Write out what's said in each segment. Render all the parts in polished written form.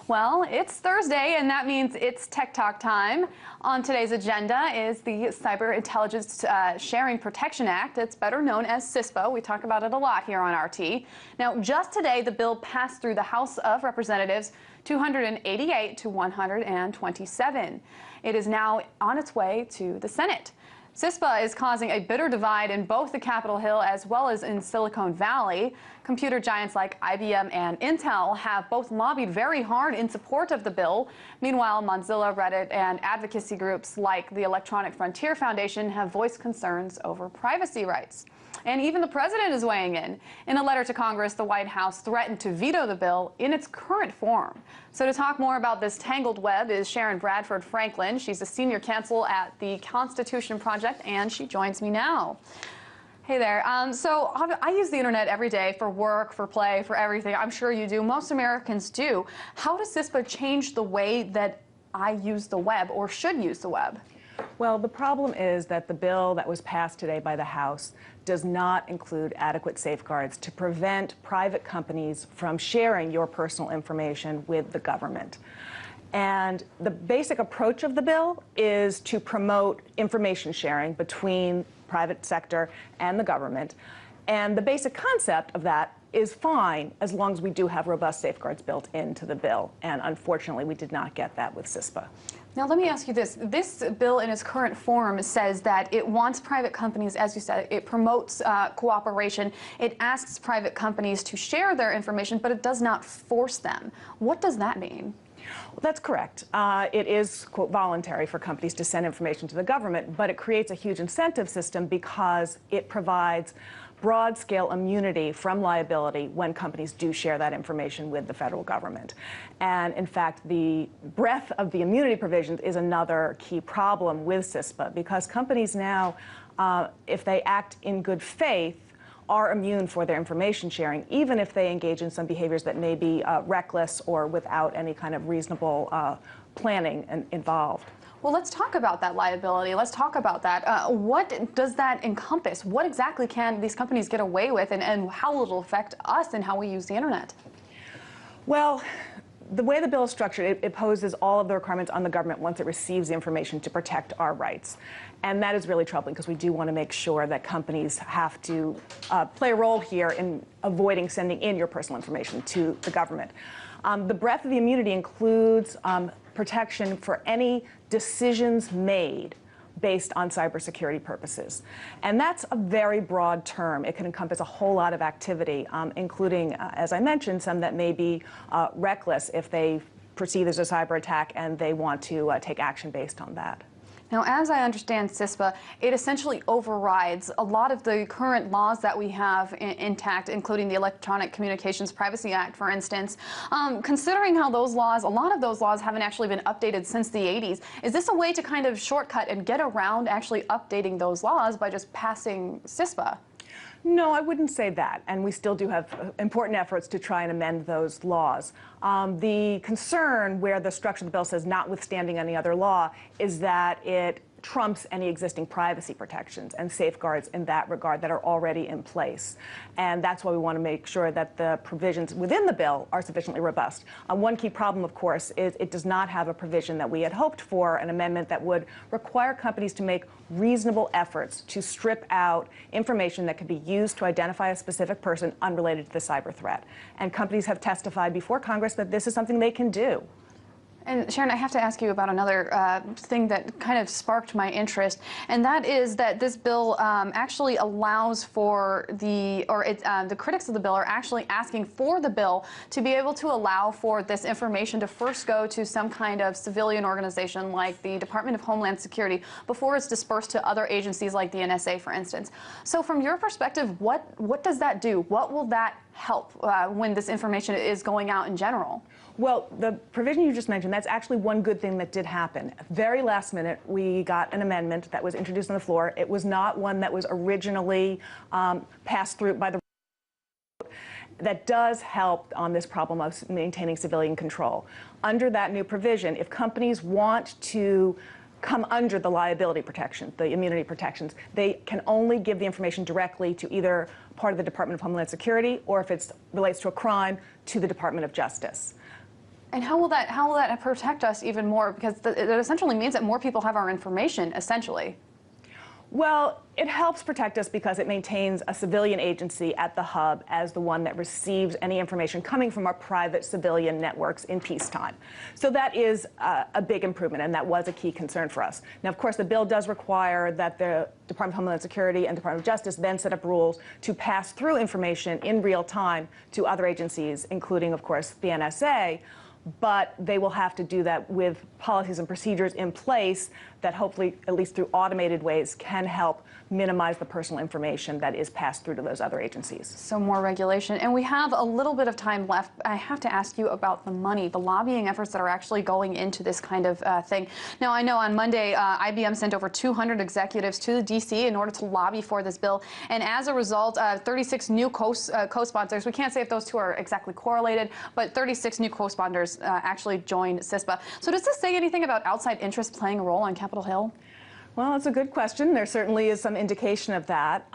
Well, it's Thursday, and that means it's Tech Talk time. On today's agenda is the Cyber Intelligence Sharing Protection Act. It's better known as CISPA. We talk about it a lot here on RT. Now, just today, the bill passed through the House of Representatives 288 to 127. It is now on its way to the Senate. CISPA is causing a bitter divide in both the Capitol Hill as well as in Silicon Valley. Computer giants like IBM and Intel have both lobbied very hard in support of the bill. Meanwhile, Mozilla, Reddit, and advocacy groups like the Electronic Frontier Foundation have voiced concerns over privacy rights. And even the president is weighing in. In a letter to Congress, the White House threatened to veto the bill in its current form. So to talk more about this tangled web is Sharon Bradford Franklin. She's a senior counsel at the Constitution Project, and she joins me now. Hey there. So I use the internet every day for work, for play, for everything. I'm sure you do. Most Americans do. How does CISPA change the way that I use the web or should use the web? Well, the problem is that the bill that was passed today by the House does not include adequate safeguards to prevent private companies from sharing your personal information with the government. And the basic approach of the bill is to promote information sharing between private sector and the government. And the basic concept of that is fine as long as we do have robust safeguards built into the bill. And unfortunately, we did not get that with CISPA. Now, let me ask you this. This bill in its current form says that it wants private companies, as you said, it promotes cooperation. It asks private companies to share their information, but it does not force them. What does that mean? Well, that's correct. It is, quote, voluntary for companies to send information to the government, but it creates a huge incentive system because it provides broad-scale immunity from liability when companies do share that information with the federal government. And in fact, the breadth of the immunity provisions is another key problem with CISPA, because companies now, if they act in good faith, are immune for their information sharing, even if they engage in some behaviors that may be reckless or without any kind of reasonable planning involved. Well, let's talk about that liability. Let's talk about that. What does that encompass? What exactly can these companies get away with, and how will it affect us and how we use the internet? Well, the way the bill is structured, it poses all of the requirements on the government once it receives the information to protect our rights. And that is really troubling because we do want to make sure that companies have to play a role here in avoiding sending in your personal information to the government. The breadth of the immunity includes protection for any decisions made based on cybersecurity purposes. And that's a very broad term. It can encompass a whole lot of activity, including, as I mentioned, some that may be reckless if they perceive there's a cyber attack and they want to take action based on that. Now, as I understand CISPA, it essentially overrides a lot of the current laws that we have intact, including the Electronic Communications Privacy Act, for instance. Considering how those laws, a lot of those laws haven't actually been updated since the 80s, is this a way to kind of shortcut and get around actually updating those laws by just passing CISPA? No, I wouldn't say that, and we still do have important efforts to try and amend those laws. The concern where the structure of the bill says notwithstanding any other law is that it trumps any existing privacy protections and safeguards in that regard that are already in place. And that's why we want to make sure that the provisions within the bill are sufficiently robust. One key problem, of course, is it does not have a provision that we had hoped for, an amendment that would require companies to make reasonable efforts to strip out information that could be used to identify a specific person unrelated to the cyber threat. And companies have testified before Congress that this is something they can do. And Sharon, I have to ask you about another thing that kind of sparked my interest, and that is that this bill actually allows for the critics of the bill are actually asking for the bill to be able to allow for this information to first go to some kind of civilian organization like the Department of Homeland Security before it's dispersed to other agencies like the NSA, for instance. So from your perspective, what does that do? What will that help when this information is going out in general? Well, the provision you just mentioned, that's actually one good thing that did happen. Very last minute, we got an amendment that was introduced on the floor. It was not one that was originally passed through by the that does help on this problem of maintaining civilian control. Under that new provision, if companies want to come under the liability protection, the immunity protections, they can only give the information directly to either part of the Department of Homeland Security or, if it relates to a crime, to the Department of Justice. And how will that protect us even more? Because it essentially means that more people have our information, essentially. Well, it helps protect us because it maintains a civilian agency at the hub as the one that receives any information coming from our private civilian networks in peacetime. So that is a big improvement, and that was a key concern for us. Now, of course, the bill does require that the Department of Homeland Security and Department of Justice then set up rules to pass through information in real time to other agencies, including, of course, the NSA. But they will have to do that with policies and procedures in place that hopefully, at least through automated ways, can help minimize the personal information that is passed through to those other agencies. So more regulation. And we have a little bit of time left. I have to ask you about the money, the lobbying efforts that are actually going into this kind of thing. Now, I know on Monday, IBM sent over 200 executives to the D.C. in order to lobby for this bill. And as a result, 36 new co-sponsors, we can't say if those two are exactly correlated, but 36 new co-sponsors actually joined CISPA. So does this say anything about outside interests playing a role on Capitol Hill? Well, that's a good question. There certainly is some indication of that.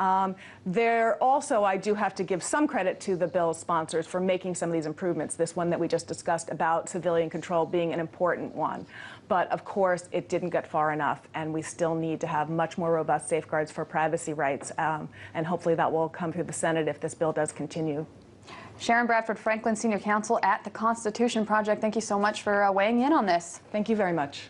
There also, I do have to give some credit to the bill's sponsors for making some of these improvements, this one that we just discussed about civilian control being an important one. But of course, it didn't get far enough, and we still need to have much more robust safeguards for privacy rights, and hopefully that will come through the Senate if this bill does continue. Sharon Bradford Franklin, Senior Counsel at the Constitution Project, thank you so much for weighing in on this. Thank you very much.